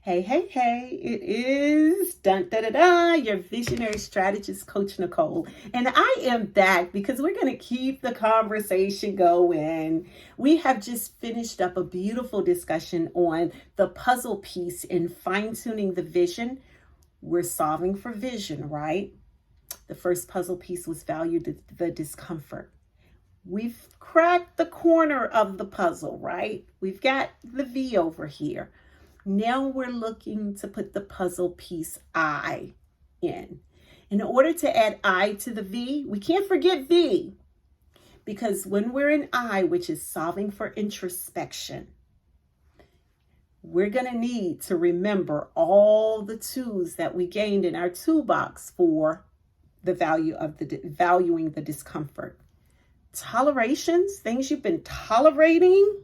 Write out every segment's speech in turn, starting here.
Hey, hey, hey, it is your visionary strategist, Coach Nicole. And I am back because we're going to keep the conversation going. We have just finished up a beautiful discussion on the puzzle piece in fine tuning the vision. We're solving for vision, right? The first puzzle piece was valued the discomfort. We've cracked the corner of the puzzle, right? We've got the V over here. Now we're looking to put the puzzle piece I in. In order to add I to the V, we can't forget V, because when we're in I, which is solving for introspection, we're going to need to remember all the tools that we gained in our toolbox for the value of valuing the discomfort. Tolerations, things you've been tolerating,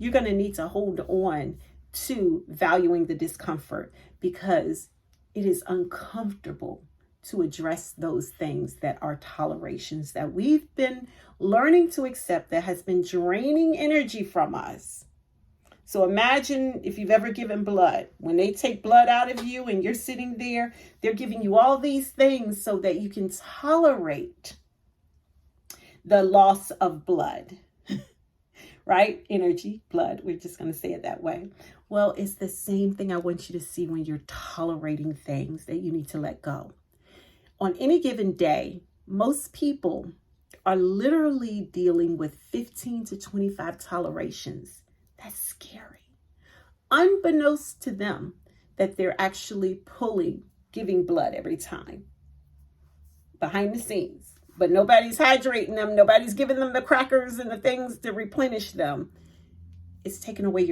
you're going to need to hold on to valuing the discomfort, because it is uncomfortable to address those things that are tolerations that we've been learning to accept, that has been draining energy from us. So imagine if you've ever given blood. When they take blood out of you and you're sitting there, they're giving you all these things so that you can tolerate the loss of blood. Right? Energy, blood. We're just going to say it that way. Well, it's the same thing I want you to see when you're tolerating things that you need to let go. On any given day, most people are literally dealing with 15 to 25 tolerations. That's scary. Unbeknownst to them that they're actually giving blood every time. Behind the scenes. But nobody's hydrating them. Nobody's giving them the crackers and the things to replenish them. It's taking away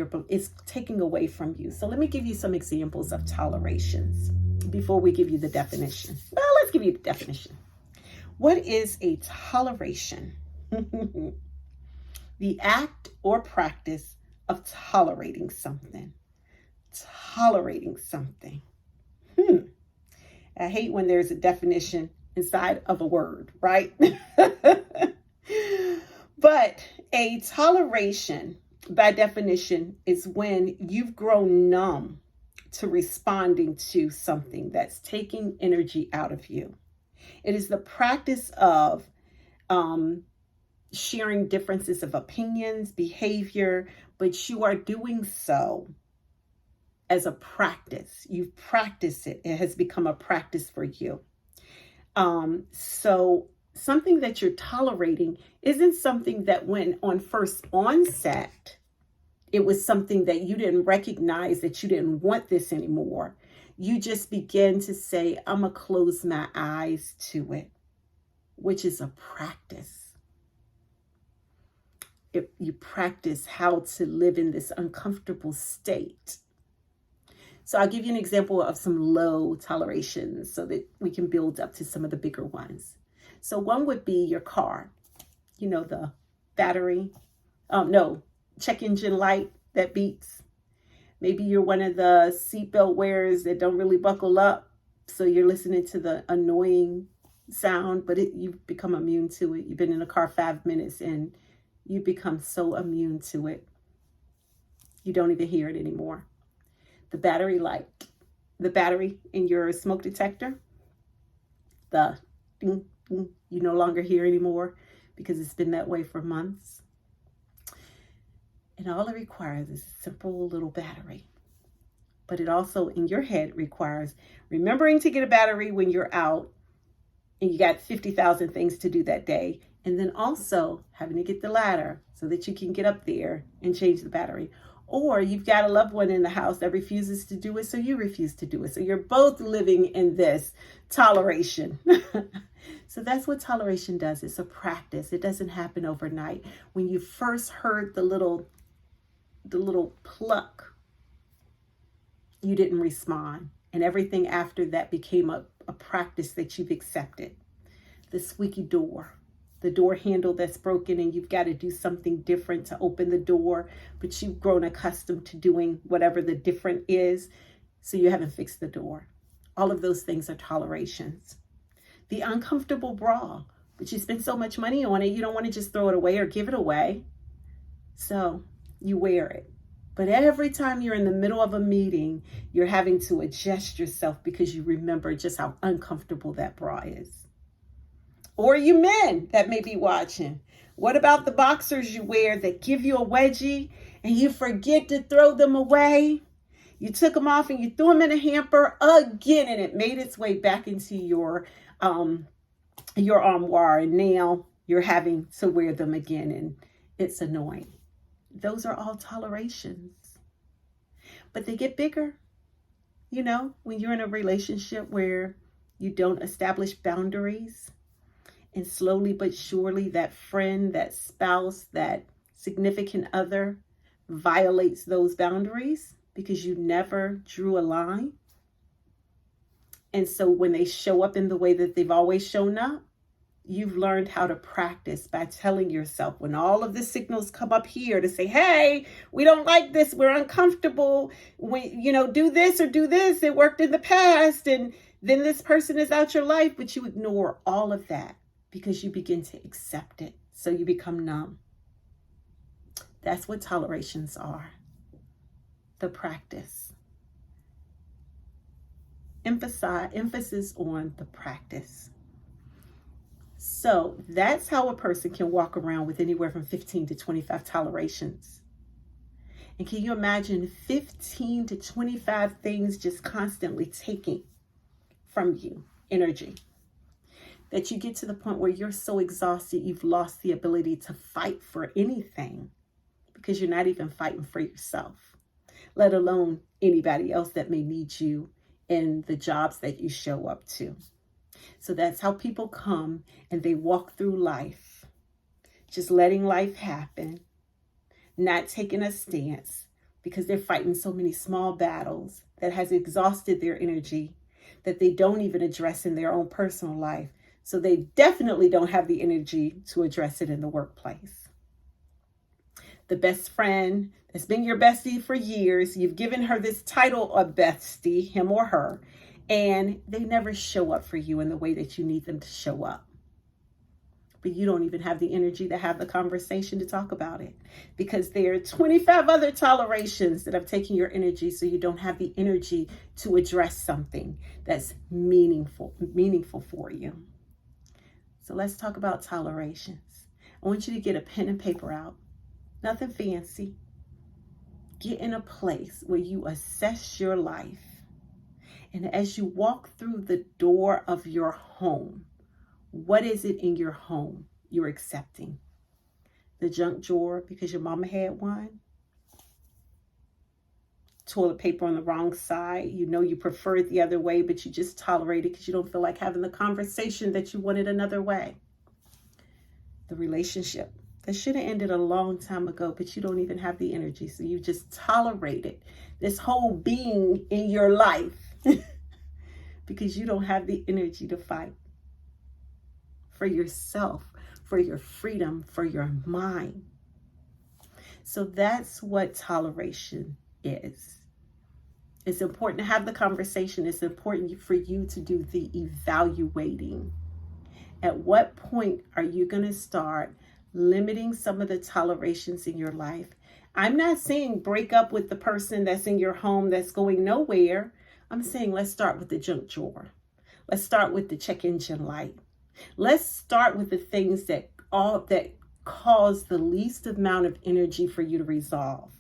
from you. So let me give you some examples of tolerations before we give you the definition. Well, let's give you the definition. What is a toleration? The act or practice of tolerating something. Tolerating something. I hate when there's a definition inside of a word, right? But a toleration, by definition, is when you've grown numb to responding to something that's taking energy out of you. It is the practice of sharing differences of opinions, behavior, but you are doing so as a practice. You've practiced it. It has become a practice for you. So something that you're tolerating isn't something that when on first onset, it was something that you didn't recognize, that you didn't want this anymore. You just begin to say, I'm going to close my eyes to it, which is a practice. If you practice how to live in this uncomfortable state. So I'll give you an example of some low tolerations so that we can build up to some of the bigger ones. So one would be your car. You know, the battery. Check engine light that beeps. Maybe you're one of the seatbelt wearers that don't really buckle up. So you're listening to the annoying sound, but you've become immune to it. You've been in a car 5 minutes and you become so immune to it. You don't even hear it anymore. The battery light, the battery in your smoke detector, the ding, ding, you no longer hear anymore because it's been that way for months. And all it requires is a simple little battery. But it also, in your head, requires remembering to get a battery when you're out and you got 50,000 things to do that day. And then also having to get the ladder so that you can get up there and change the battery. Or you've got a loved one in the house that refuses to do it, so you refuse to do it. So you're both living in this toleration. So that's what toleration does. It's a practice. It doesn't happen overnight. When you first heard the little pluck, you didn't respond. And everything after that became a practice that you've accepted. The squeaky door. The door handle that's broken and you've got to do something different to open the door, but you've grown accustomed to doing whatever the different is, so you haven't fixed the door. All of those things are tolerations. The uncomfortable bra, but you spend so much money on it, you don't want to just throw it away or give it away. So you wear it. But every time you're in the middle of a meeting, you're having to adjust yourself because you remember just how uncomfortable that bra is. Or you men that may be watching. What about the boxers you wear that give you a wedgie and you forget to throw them away? You took them off and you threw them in a hamper again, and it made its way back into your armoire, and now you're having to wear them again, and it's annoying. Those are all tolerations. But they get bigger. You know, when you're in a relationship where you don't establish boundaries, and slowly but surely that friend, that spouse, that significant other violates those boundaries because you never drew a line. And so when they show up in the way that they've always shown up, you've learned how to practice by telling yourself when all of the signals come up here to say, hey, we don't like this, we're uncomfortable, do this or do this, it worked in the past, and then this person is out your life, but you ignore all of that because you begin to accept it. So you become numb. That's what tolerations are. The practice. Emphasis on the practice. So that's how a person can walk around with anywhere from 15 to 25 tolerations. And can you imagine 15 to 25 things just constantly taking from you energy? That you get to the point where you're so exhausted, you've lost the ability to fight for anything because you're not even fighting for yourself, let alone anybody else that may need you in the jobs that you show up to. So that's how people come and they walk through life, just letting life happen, not taking a stance because they're fighting so many small battles that has exhausted their energy that they don't even address in their own personal life. So they definitely don't have the energy to address it in the workplace. The best friend that's been your bestie for years, you've given her this title of bestie, him or her, and they never show up for you in the way that you need them to show up. But you don't even have the energy to have the conversation to talk about it because there are 25 other tolerations that have taken your energy, so you don't have the energy to address something that's meaningful for you. So let's talk about tolerations. I want you to get a pen and paper out. Nothing fancy. Get in a place where you assess your life. And as you walk through the door of your home, what is it in your home you're accepting? The junk drawer because your mama had one? Toilet paper on the wrong side. You know you prefer it the other way, but you just tolerate it because you don't feel like having the conversation that you wanted another way. The relationship that should have ended a long time ago, but you don't even have the energy. So you just tolerated this whole being in your life because you don't have the energy to fight for yourself, for your freedom, for your mind. So that's what toleration is. It's important to have the conversation. It's important for you to do the evaluating. At what point are you going to start limiting some of the tolerations in your life? I'm not saying break up with the person that's in your home that's going nowhere. I'm saying let's start with the junk drawer. Let's start with the check engine light. Let's start with the things that cause the least amount of energy for you to resolve.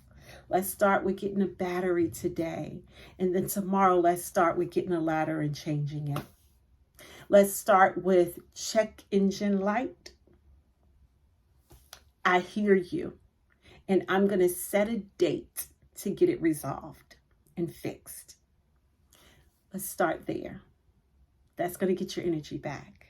Let's start with getting a battery today. And then tomorrow, let's start with getting a ladder and changing it. Let's start with check engine light. I hear you. And I'm going to set a date to get it resolved and fixed. Let's start there. That's going to get your energy back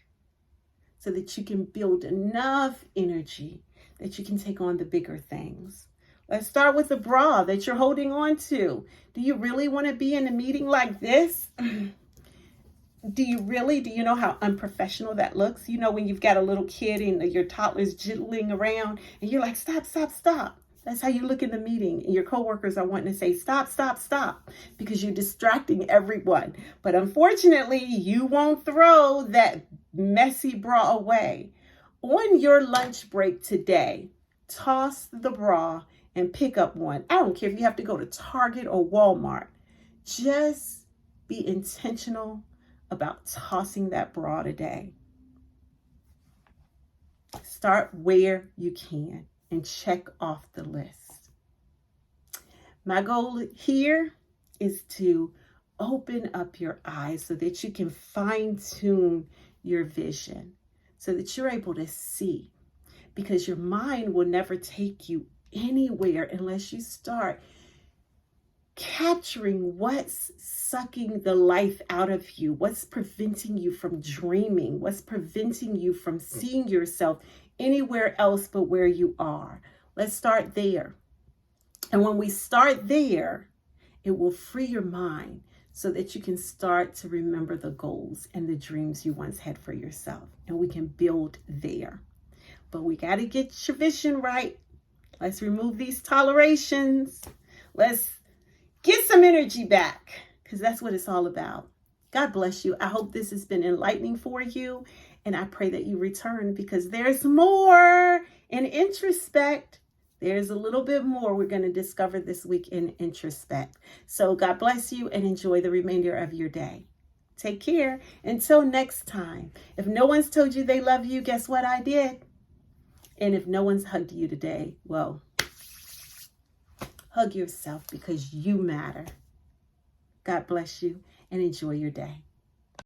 so that you can build enough energy that you can take on the bigger things. Let's start with the bra that you're holding on to. Do you really want to be in a meeting like this? Do you know how unprofessional that looks? You know, when you've got a little kid and your toddler's jiggling around and you're like, stop, stop, stop. That's how you look in the meeting. And your coworkers are wanting to say, stop, stop, stop, because you're distracting everyone. But unfortunately, you won't throw that messy bra away. On your lunch break today, toss the bra and pick up one. I don't care if you have to go to Target or Walmart. Just be intentional about tossing that bra today. Start where you can and check off the list. My goal here is to open up your eyes so that you can fine-tune your vision, so that you're able to see, because your mind will never take you anywhere unless you start capturing what's sucking the life out of you, what's preventing you from dreaming, what's preventing you from seeing yourself anywhere else but where you are. Let's start there. And when we start there, it will free your mind so that you can start to remember the goals and the dreams you once had for yourself. And we can build there. But we got to get your vision right. Let's remove these tolerations. Let's get some energy back, because that's what it's all about. God bless you. I hope this has been enlightening for you. And I pray that you return, because there's more in introspect. There's a little bit more we're going to discover this week in introspect. So God bless you and enjoy the remainder of your day. Take care. Until next time. If no one's told you they love you, guess what I did? And if no one's hugged you today, well, hug yourself, because you matter. God bless you and enjoy your day.